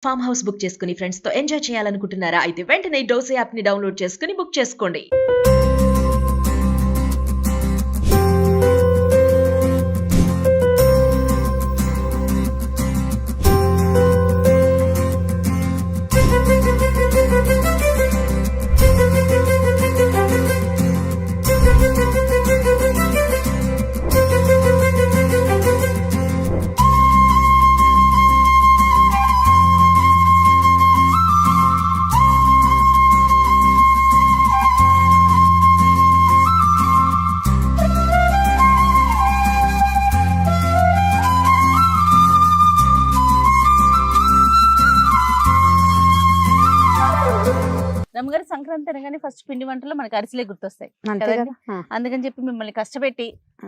Farm house book చేసుకుని friends తో enjoy చేయాలనుకుంటున్నారా? అయితే వెంటనే డోసే యాప్ ని డౌన్లోడ్ చేసుకుని బుక్ చేసుకోండి. రమ్మగారు సంక్రాంతి అనగానే ఫస్ట్ పిండి వంటలు మనకి అరిసెలే గుర్తొస్తాయి అంతే కదండి. కదా. అందుకని చెప్పి మిమ్మల్ని కష్టపెట్టి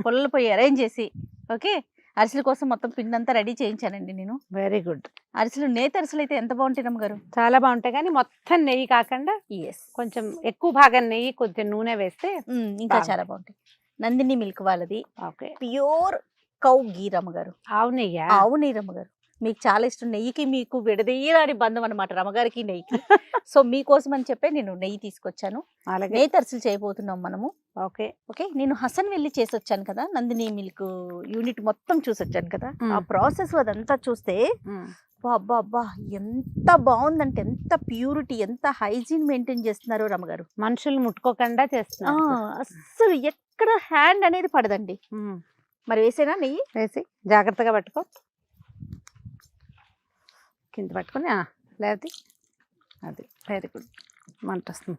పొలాలు పోయి అరేంజ్ చేసి ఓకే అరిసెల కోసం మొత్తం పిండి అంతా రెడీ చేయించానండి నేను. Very good. అరిసెలు నేత అరిసెలు అయితే ఎంత బాగుంటాయి రమ్మగారు. చాలా బాగుంటాయి కానీ మొత్తం నెయ్యి కాకుండా కొంచెం ఎక్కువ భాగం నెయ్యి కొంచెం నూనె వేస్తే ఇంకా బాగుంటాయి. చాలా బాగుంటాయి. నందిని మిల్క్ వాళ్ళది ఓకే. ప్యూర్ కౌ గీ రమ్మగారు. ఆవు నెయ్యి. ఆవు నెయ్యి రమ్మగారు. మీకు చాలా ఇష్టం. నెయ్యికి మీకు విడదీయరాని బంధం అనమాట రమ్మగారికి నెయ్యికి. సో మీకోసం అని చెప్పి నేను నెయ్యి తీసుకొచ్చాను. అలాగే నేత అరిసెలు చేయబోతున్నాం మనము. ఓకే. ఓకే నేను హసన్ వెళ్ళి చేసి వచ్చాను కదా, నందిని మిల్క్ యూనిట్ మొత్తం చూసి వచ్చాను కదా. ఆ ప్రాసెస్ అదంతా చూస్తే అబ్బా అబ్బా ఎంత బాగుందంటే, ఎంత ప్యూరిటీ, ఎంత హైజీన్ మెయింటైన్ చేస్తున్నారు రమ్మగారు. మనుషులు ముట్టుకోకుండా చేస్తున్నారు. అస్సలు ఎక్కడ హ్యాండ్ అనేది పడదండి. మరి వేసేనా నెయ్యి? వేసి జాగ్రత్తగా పట్టుకో, కింద పట్టుకొని లేదు అది వెరీ గుడ్. మంట వస్తుంది.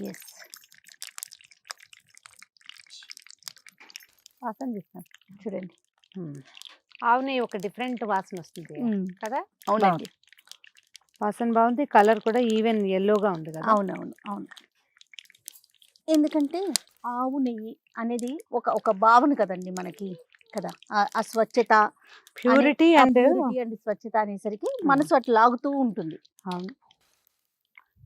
ఎస్ వాసన చూస్తాను చూడండి. ఆవు నెయ్యి ఒక డిఫరెంట్ వాసన వస్తుంది కదా. అవునండి, వాసన బాగుంది. కలర్ కూడా ఈవెన్ ఎల్లోగా ఉంది కదా. అవునవును అవును. ఎందుకంటే ఆవు నెయ్యి అనేది ఒక భావన కదండి మనకి కదా. ఆ స్వచ్ఛత, ప్యూరిటీ అండ్ స్వచ్ఛత అనేసరికి మనసు అట్లా లాగుతూ ఉంటుంది. అవును.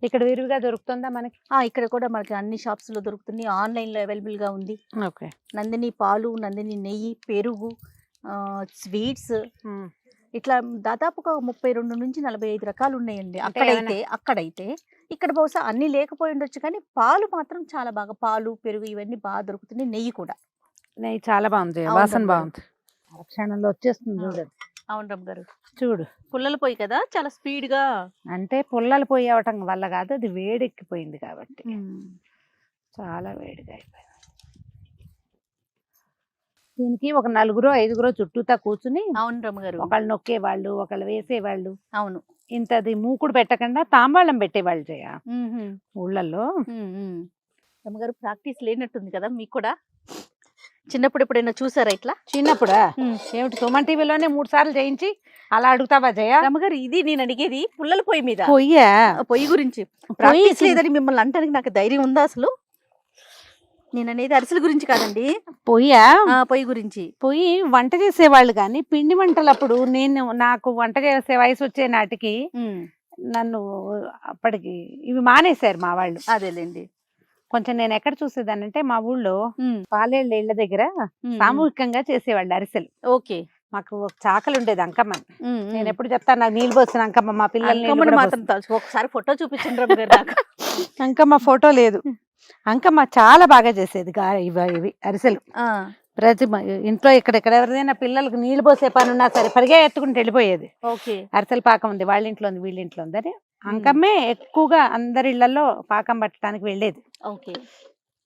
ఇక్కడ విరివిగా దొరుకుతుందా మనకి? ఇక్కడ కూడా మనకి అన్ని షాప్స్ లో దొరుకుతుంది. ఆన్లైన్ లో అవైలబుల్ గా ఉంది. ఓకే. నందిని పాలు, నందిని నెయ్యి, పెరుగు, స్వీట్స్, ఇట్లా దాదాపు ఒక 32 నుంచి 45 రకాలు ఉన్నాయండి. అక్కడైతే ఇక్కడ బహుశా అన్ని లేకపోయి ఉండొచ్చు కానీ పాలు మాత్రం చాలా బాగా, పాలు పెరుగు ఇవన్నీ బాగా దొరుకుతున్నాయి. నెయ్యి కూడా, నెయ్యి చాలా బాగుంది. వాసన బాగుంది. క్షణంలో వచ్చేస్తుంది చూడండి. అవును రమ్మ గారు. చూడు, పుల్లలు పోయి కదా చాలా స్పీడ్ గా. అంటే పుల్లలు పోయి అవటం వల్ల కాదు, అది వేడెక్కిపోయింది కాబట్టి చాలా వేడిగా అయిపోయింది. దీనికి ఒక 4-5 చుట్టూతా కూర్చుని, అవును రమ్మగారు, ఒకళ్ళు నొక్కేవాళ్ళు, ఒకళ్ళు వేసేవాళ్ళు. అవును. ఇంతది మూకుడు పెట్టకుండా తాంబాళం పెట్టేవాళ్ళు చేయ ఊళ్ళల్లో. రమ్మగారు ప్రాక్టీస్ లేనట్టుంది కదా మీకు కూడా. చిన్నప్పుడు ఎప్పుడైనా చూసారా ఇట్లా? చిన్నప్పుడా? ఏమిటి, సుమన్ టీవీలోనే 3 సార్లు చేయించి అలా అడుగుతావా జయ? రమ్మగారు ఇది నేను అడిగేది పుల్లల పొయ్యి మీద. పొయ్యి గురించి ప్రాక్టీస్ లేదని మిమ్మల్ని అంటానికి నాకు ధైర్యం ఉందా అసలు? నేను అనేది అరిసెల గురించి కాదండి, పొయ్యి గురించి. పొయ్యి వంట చేసేవాళ్ళు కానీ పిండి వంటలప్పుడు నాకు వంట చేసే వయసు వచ్చే నాటికి నన్ను అప్పటికి ఇవి మానేశారు మా వాళ్ళు. అదేలేండి. కొంచెం నేను ఎక్కడ చూసేదానంటే మా ఊళ్ళో పాలేళ్ళ ఇళ్ల దగ్గర సామూహికంగా చేసేవాళ్ళు అరిసెలు. ఓకే. మాకు ఒక చాకలి ఉండేది అంకమ్మ. నేను ఎప్పుడు చెప్తాను, నాకు నీళ్ళు పోసిన అంకమ్మ మా పిల్లల్ని మాత్రం ఒకసారి ఫోటో చూపించండి. అంకమ్మ ఫోటో లేదు. అంకమ్మ చాలా బాగా చేసేది ఇవి అరిసెలు. ప్రతి ఇంట్లో ఇక్కడ ఎవరిదైనా పిల్లలకు నీళ్లు పోసే పని ఉన్నా సరే పరిగే ఎత్తుకుంటూ వెళ్ళిపోయేది. అరిసెల పాకం ఉంది, వాళ్ళ ఇంట్లో ఉంది, వీళ్ళ ఇంట్లో ఉంది అని అంకమ్మే ఎక్కువగా అందరి ఇళ్లలో పాకం పట్టడానికి వెళ్ళేది.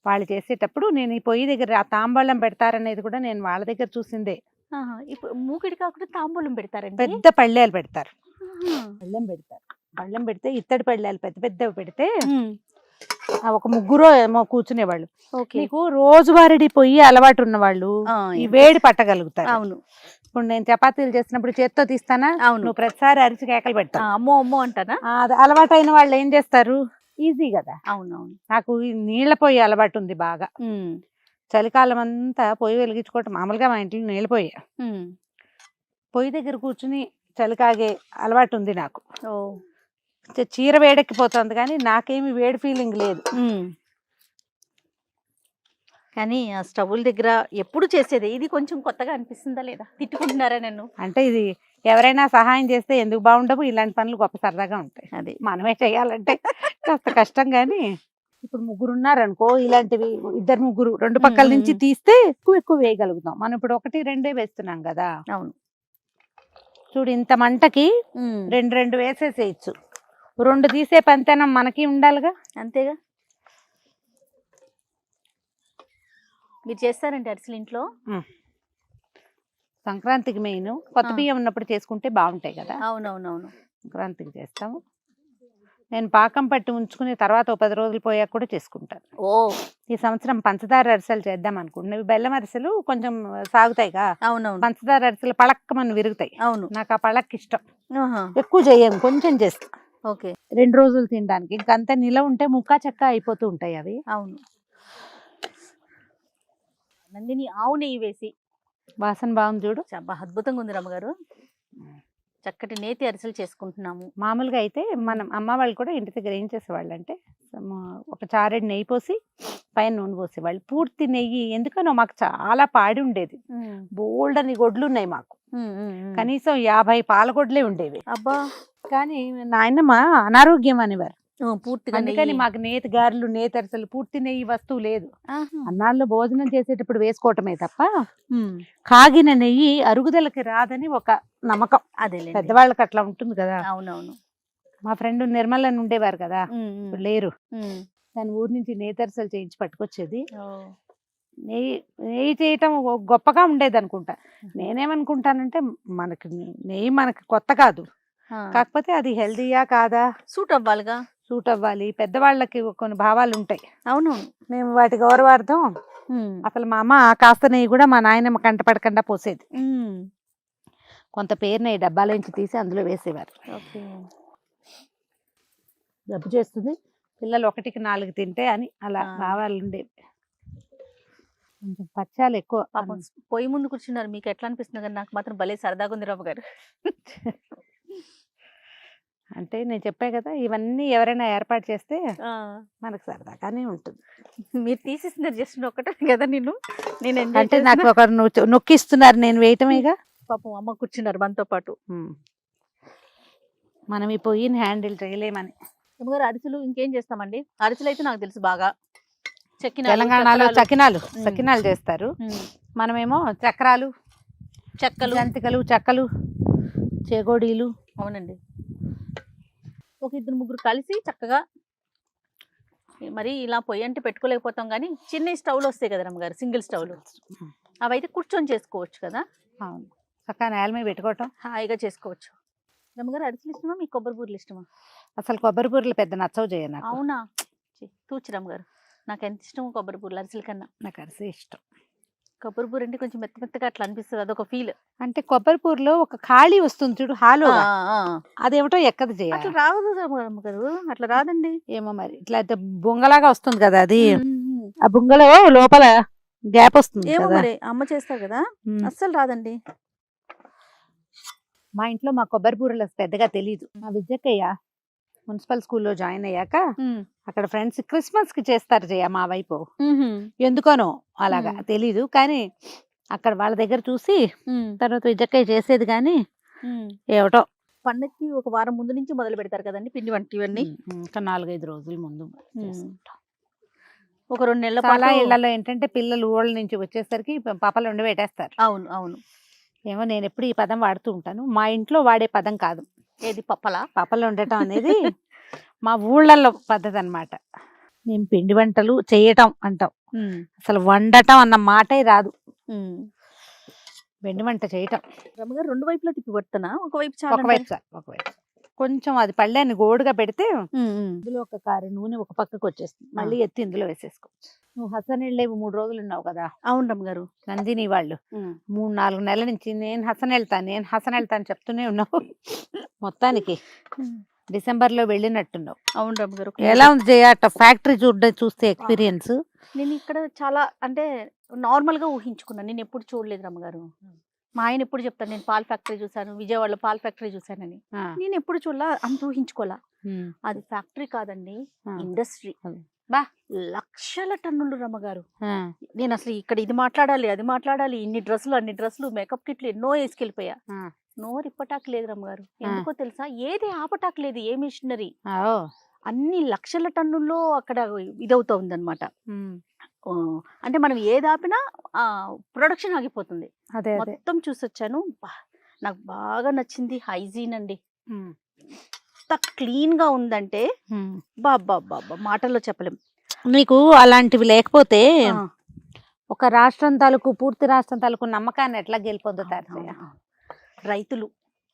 వాళ్ళు చేసేటప్పుడు నేను ఈ పొయ్యి దగ్గర ఆ తాంబూలం పెడతారనేది కూడా నేను వాళ్ళ దగ్గర చూసిందే. ఇప్పుడు మూకిడి కాకుండా తాంబూలం పెడతారండి. పెద్ద పళ్ళేలు పెడతారు. పళ్ళెం పెడితే ఇత్తడి పళ్ళేలు పెద్ద పెద్దవి పెడితే ఒక 3 ఏమో కూర్చునేవాళ్ళు. నీకు రోజువారీ పొయ్యి అలవాటు ఉన్న వాళ్ళు ఈ వేడి పట్టగలుగుతారు. అవును. ఇప్పుడు నేను చపాతీలు చేసినప్పుడు చేత్తో తీస్తానా, నువ్వు ప్రతిసారి అరిచి కేకలు పెడతావు, అమ్మో అమ్మో అంటానా. అది అలవాటు అయిన వాళ్ళు ఏం చేస్తారు, ఈజీ కదా. అవునవును. నాకు ఈ నీళ్ల పొయ్యి అలవాటు ఉంది బాగా. చలికాలం అంతా పొయ్యి వెలిగించుకోవటం మామూలుగా మా ఇంట్లో నీళ్ళ పొయ్యి. పొయ్యి దగ్గర కూర్చుని చలికాగే అలవాటు ఉంది నాకు. చీర వేడెక్కిపోతుంది కానీ నాకేమి వేడి ఫీలింగ్ లేదు. కానీ ఆ స్టవ్ల దగ్గర ఎప్పుడు చేసేది ఇది కొంచెం కొత్తగా అనిపిస్తుందా లేదా? తిట్టుకుంటున్నారా నన్ను? అంటే ఇది ఎవరైనా సహాయం చేస్తే ఎందుకు బాగుండవు, ఇలాంటి పనులు గొప్ప సరదాగా ఉంటాయి. అది మనమే చేయాలంటే కాస్త కష్టం, కానీ ఇప్పుడు ముగ్గురు ఉన్నారనుకో, ఇలాంటివి ఇద్దరు ముగ్గురు రెండు పక్కల నుంచి తీస్తే ఎక్కువ వేయగలుగుతాం. మనం ఇప్పుడు 1, 2 వేస్తున్నాం కదా. అవును. చూడు, ఇంత మంటకి 2 వేసేసేయచ్చు. 2 తీసే పంతేనం మనకి ఉండాలిగా. అంతేగా. మీరు చేస్తారండి అరిసెలు ఇంట్లో? సంక్రాంతికి మెయిన్ కొత్త బియ్యం ఉన్నప్పుడు చేసుకుంటే బాగుంటాయి కదా. అవునవునవును. సంక్రాంతికి చేస్తాము. నేను పాకం పట్టి ఉంచుకుని తర్వాత 10 రోజులు పోయాక కూడా చేసుకుంటాను. ఓ, ఈ సంవత్సరం పంచదార అరిసెలు చేద్దాం అనుకుంటున్నాను. బెల్లం అరిసెలు కొంచెం సాగుతాయిగా, అవునవును. పంచదార అరిసెలు పళక్కమని విరుగుతాయి. అవును. నాకు ఆ పళక్ ఇష్టం. ఎక్కువ చేయను, కొంచెం చేస్తా. ఓకే. 2 రోజులు తినడానికి. ఇంకంతా నిల ఉంటే ముక్కా చెక్క అయిపోతూ ఉంటాయి అవి. అవును. నందిని ఆవు నెయ్యి వేసి వాసన బాగుంది చూడు. చాలా అద్భుతంగా ఉంది రమ్మగారు. చక్కటి నేతి అరిసెలు చేసుకుంటున్నాము. మామూలుగా అయితే మనం అమ్మ వాళ్ళు కూడా ఇంటి దగ్గర ఏం చేసేవాళ్ళు అంటే, ఒక చారెడు నెయ్యి పోసి పైన నూనె పోసేవాళ్ళు. పూర్తి నెయ్యి ఎందుకనో మాకు చాలా పాడి ఉండేది. బోల్డ్ అని గొడ్లు ఉన్నాయి మాకు. కనీసం 50 పాలగొడ్లే ఉండేవి. అబ్బా. కానీ నాయనమ్మ అనారోగ్యం అనేవారు. పూర్తిగా అందుకని మాకు నేతి గారెలు, నేతి అరిసెలు, పూర్తి నెయ్యి వస్తువు లేదు. అన్నాల్లో భోజనం చేసేటప్పుడు వేసుకోవటమే తప్ప కాగిన నెయ్యి అరుగుదలకి రాదని ఒక నమ్మకం. అదే పెద్దవాళ్ళకి అట్లా ఉంటుంది కదా. అవునవును. మా ఫ్రెండ్ నిర్మల్ అని ఉండేవారు కదా, ఇప్పుడు లేరు. దాని ఊరు నుంచి నేతి అరిసెలు చేయించి పట్టుకొచ్చేది. నెయ్యి చేయటం గొప్పగా ఉండేది అనుకుంటా. నేనేమనుకుంటానంటే, నెయ్యి మనకి కొత్త కాదు, కాకపోతే అది హెల్దీయా కాదా, సూట్ అవ్వాలిగా. సూట్ అవ్వాలి. పెద్దవాళ్ళకి కొన్ని భావాలు ఉంటాయి. అవును. మేము వాటి గౌరవార్థం అసలు మా అమ్మ కాస్త నెయ్యి కూడా మా నాయనమ్మ కంటపడకుండా పోసేది. కొంత పేరు నెయ్యి డబ్బాలోంచి తీసి అందులో వేసేవారు. జబ్బు చేస్తుంది, పిల్లలు 1కి 4 తింటే అని అలా భావాలు ఉండేవి. కొంచెం పచ్చాలు ఎక్కువ. పొయ్యి ముందు కూర్చున్నారు, మీకు ఎట్లా అనిపిస్తుంది? కానీ నాకు మాత్రం భలే సరదాగా ఉంది రావు గారు. అంటే నేను చెప్పా కదా, ఇవన్నీ ఎవరైనా ఏర్పాటు చేస్తే మనకు సరదాగానే ఉంటుంది. మీరు తీసేస్తున్నారు జస్ట్ ఒకటే కదా. నేను అంటే నాకు ఒకరు నొక్కిస్తున్నారు, నేను వేయటమేగా. పాపం అమ్మ కూర్చున్నారు మనతో పాటు. మనం ఈ పొయ్యిని హ్యాండిల్ చేయలేమని. అమ్మగారు అరిసెలు ఇంకేం చేస్తామండి? అరిసెలు అయితే నాకు తెలుసు బాగా. తెలంగాణలో సకినాలు చేస్తారు. మనమేమో చక్రాలు, జంతికలు, చెక్కలు, చేగోడీలు. అవునండి. ఒక 2-3 కలిసి చక్కగా మరి ఇలా పొయ్యి అంటే పెట్టుకోలేకపోతాం, కానీ చిన్న స్టవ్లు వస్తాయి కదా రమ్మగారు, సింగిల్ స్టవ్లు. అవి అయితే కూర్చొని చేసుకోవచ్చు కదా. అవును, చక్కగా నేల మీద పెట్టుకోవటం, హాయిగా చేసుకోవచ్చు. రమ్మగారు అరిసెలు ఇష్టమా, మీకు కొబ్బరి బూరెలు ఇష్టమా? అసలు కొబ్బరి బూరెలు పెద్ద నచ్చవు చేయ నాకు. అవునా? తూచి రమ్మగారు, నాకు ఎంత ఇష్టమో కొబ్బరి బూరెలు అరిసెల కన్నా. నాకు అరిసె ఇష్టం. కొబ్బరి బూర అంటే కొంచెం మెత్తగా అట్లా అనిపిస్తుంది, అదొక ఫీల్. అంటే కొబ్బరి బూరలో ఒక ఖాళీ వస్తుంది చూడు, హాలో, అదేమిటో ఎక్కదు చేయాలి. అట్లా రాదు రమ్మగారు, అట్లా రాదండి. ఏమో మరి, ఇట్లా బొంగలాగా వస్తుంది కదా అది. ఆ బొంగలో లోపల గ్యాప్ వస్తుంది. ఏమో మరి అమ్మ చేస్తారు కదా, అస్సలు రాదండి. మా ఇంట్లో మా కొబ్బరి బూరెలు పెద్దగా తెలీదు. మా విద్యకయ్య మున్సిపల్ స్కూల్లో జాయిన్ అయ్యాక అక్కడ ఫ్రెండ్స్ క్రిస్మస్ కి చేస్తారు జయ మా వైపు. ఎందుకనో అలాగా తెలీదు, కానీ అక్కడ వాళ్ళ దగ్గర చూసి తర్వాత విద్యకయ్య చేసేది. కానీ ఏమిటో పండక్కి ఒక వారం ముందు నుంచి మొదలు పెడతారు కదండి పిండి వంటలు ఇవన్నీ. ఇంకా 4-5 రోజుల ముందు ఒక 2 నెలల చాలా ఇళ్లలో ఏంటంటే పిల్లలు ఊళ్ళ నుంచి వచ్చేసరికి పాపలు వండి పెట్టేస్తారు. అవును అవును. ఏమో నేను ఎప్పుడు ఈ పదం వాడుతూ ఉంటాను, మా ఇంట్లో వాడే పదం కాదు. ఏది? పప్పలు ఉండటం అనేది మా ఊళ్ళల్లో పద్ధతి అన్నమాట. మేము పిండి వంటలు చేయటం అంటాం, అసలు వండటం అన్న మాటే రాదు. పిండి వంట చేయటం రమ్మగారు 2 వైపులా తిప్పి పడుతున్నా, ఒకవైపు ఒకవైపు కొంచెం అది పళ్ళని గోడుగా పెడితే ఇందులో ఒక కారు నూనె ఒక పక్కకు వచ్చేస్తుంది, మళ్ళీ ఎత్తి ఇందులో వేసేసుకోవచ్చు. నువ్వు హసనెళ్ళేవి 3 రోజులు ఉన్నావు కదా. అవును రమ్మగారు. నందిని వాళ్ళు 3-4 నెలల నుంచి నేను హసనెళ్తాను చెప్తూనే ఉన్నావు. మొత్తానికి డిసెంబర్ లో వెళ్ళినట్టున్నావు. అవును రమ్మగారు. ఎలా ఉంది జయ ఫ్యాక్టరీ చూస్తే ఎక్స్పీరియన్స్? నేను ఇక్కడ చాలా అంటే నార్మల్ గా ఊహించుకున్నాను, నేను ఎప్పుడు చూడలేదు రమ్మగారు. మా ఆయన ఎప్పుడు చెప్తాను, నేను పాల ఫ్యాక్టరీ చూసాను, విజయవాడలో పాల ఫ్యాక్టరీ చూసానని. నేను ఎప్పుడు చూడలా, అంత ఊహించుకోలా. అది ఫ్యాక్టరీ కాదండి, ఇండస్ట్రీ. బా. లక్షల టన్నులు రమ్మగారు. ఆ, నేను అసలు ఇక్కడ ఇది మాట్లాడాలి అది మాట్లాడాలి, ఇన్ని డ్రెస్సులు అన్ని డ్రెస్సులు మేకప్ కిట్లు ఎన్నో వేసుకెళ్ళిపోయా. ఆ. నోరు ఇప్పటాకు లేదు రమ్మగారు. ఎందుకో తెలుసా, ఏది ఆపటాకు లేదు, ఏ మిషనరీ. ఓ. అన్ని లక్షల టన్నుల్లో అక్కడ ఇదవుతోంది అనమాట. ఉమ్. అంటే మనం ఏది ఆపినా ప్రొడక్షన్ ఆగిపోతుంది. అదే అదే. మొత్తం చూసొచ్చాను. నాకు బాగా నచ్చింది హైజీన్ అండి. ఉమ్. ఎంత క్లీన్ గా ఉందంటే ఉమ్. బాబా మాటల్లో చెప్పలేం. నీకు అలాంటివి లేకపోతే ఆ, ఒక రాష్ట్రం తాలూకు పూర్తి రాష్ట్రం తాలూకు నమ్మకాన్ని ఎట్లా గెలుపొందుతారు?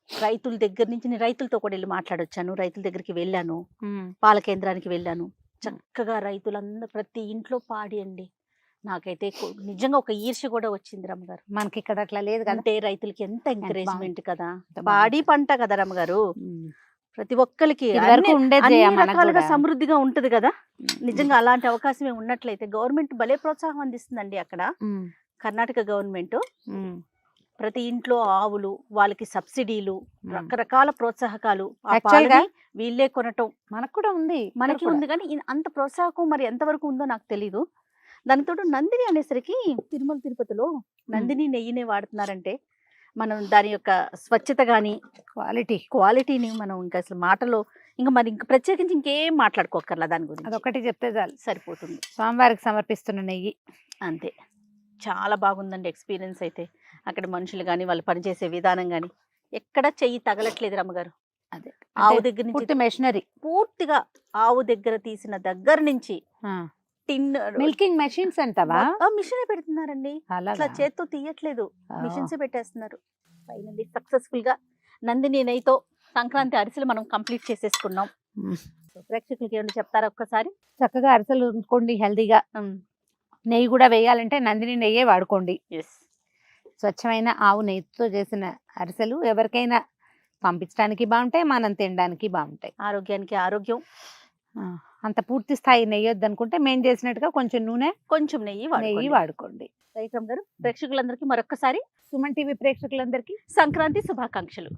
రైతుల దగ్గర నుంచి నేను రైతులతో కూడా వెళ్ళి మాట్లాడొచ్చాను. రైతుల దగ్గరికి వెళ్ళాను, పాల కేంద్రానికి వెళ్ళాను. చక్కగా రైతులందరూ ప్రతి ఇంట్లో పాడి అండి. నాకైతే నిజంగా ఒక ఈర్ష్య కూడా వచ్చింది రమ్మగారు. మనకి ఇక్కడ అట్లా లేదు కదా. అంటే రైతులకి ఎంత ఎంకరేజ్మెంట్ కదా, ఎంత పాడి పంట కదా రమ్మగారు. ప్రతి ఒక్కరికి ఇదివరకు ఉండేది అన్ని జయ మనకు రకాలుగా కూడా. సమృద్ధిగా ఉంటది కదా. నిజంగా అలాంటి అవకాశమే ఉన్నట్లయితే గవర్నమెంట్ భలే ప్రోత్సాహం అందిస్తుందండి అక్కడ. ఉమ్. కర్ణాటక గవర్నమెంట్ ఉమ్. ప్రతి ఇంట్లో ఆవులు, వాళ్ళకి సబ్సిడీలు, రకరకాల ప్రోత్సాహకాలు. ఆ Actual గా పాలని వీళ్ళే కొనటం మనకు కూడా ఉంది, మనకి ఉంది, కానీ అంత ప్రోత్సాహం మరి ఎంతవరకు ఉందో నాకు తెలీదు. దానితో నందిని అనేసరికి తిరుమల తిరుపతిలో నందిని నెయ్యినే వాడుతున్నారంటే మనం దాని యొక్క స్వచ్ఛత గాని క్వాలిటీని మనం ఇంకా అసలు మాటలో ఇంకా ప్రత్యేకించి ఇంకేం మాట్లాడుకోకర్లా, దాని గురించి అదొకటి చెప్తే చాలు, సరిపోతుంది. స్వామివారికి సమర్పిస్తున్న నెయ్యి. అంతే. చాలా బాగుందండి ఎక్స్పీరియన్స్ అయితే. అక్కడ మనుషులు కానీ వాళ్ళు పనిచేసే విధానం కానీ ఎక్కడ చెయ్యి తగలట్లేదు రమ్మగారు. అదే ఆవు దగ్గర నుంచి పూర్తి మెషినరీ, పూర్తిగా ఆవు దగ్గర తీసిన దగ్గర నుంచి టిన్ మిల్కింగ్ మెషిన్స్ అంటావా? మిషన్ పెడుతున్నారండి. అట్లా చేత్తో తీయట్లేదు, మిషన్స్ పెట్టేస్తున్నారు. ఫైనల్లీ సక్సెస్ఫుల్ గా నందిని నెయ్యితో సంక్రాంతి అరిసెలు మనం కంప్లీట్ చేసేసుకున్నాం. ప్రేక్షకులకి ఏమైనా చెప్తారా ఒక్కసారి? చక్కగా అరిసెలు ఉంచుకోండి హెల్దీగా. నెయ్యి కూడా వేయాలంటే నందిని నెయ్యే వాడుకోండి. స్వచ్ఛమైన ఆవు నెయ్యితో చేసిన అరిసెలు ఎవరికైనా పంపించడానికి బాగుంటాయి, మనం తినడానికి బాగుంటాయి. ఆరోగ్యానికి ఆరోగ్యం. అంత పూర్తి స్థాయి నెయ్యి వద్దనుకుంటే మేము చేసినట్టుగా కొంచెం నూనె, కొంచెం నెయ్యి వాడుకోండి. రైట్ గారు, ప్రేక్షకులందరికీ మరొక్కసారి సుమన్ టీవీ ప్రేక్షకులందరికీ సంక్రాంతి శుభాకాంక్షలు.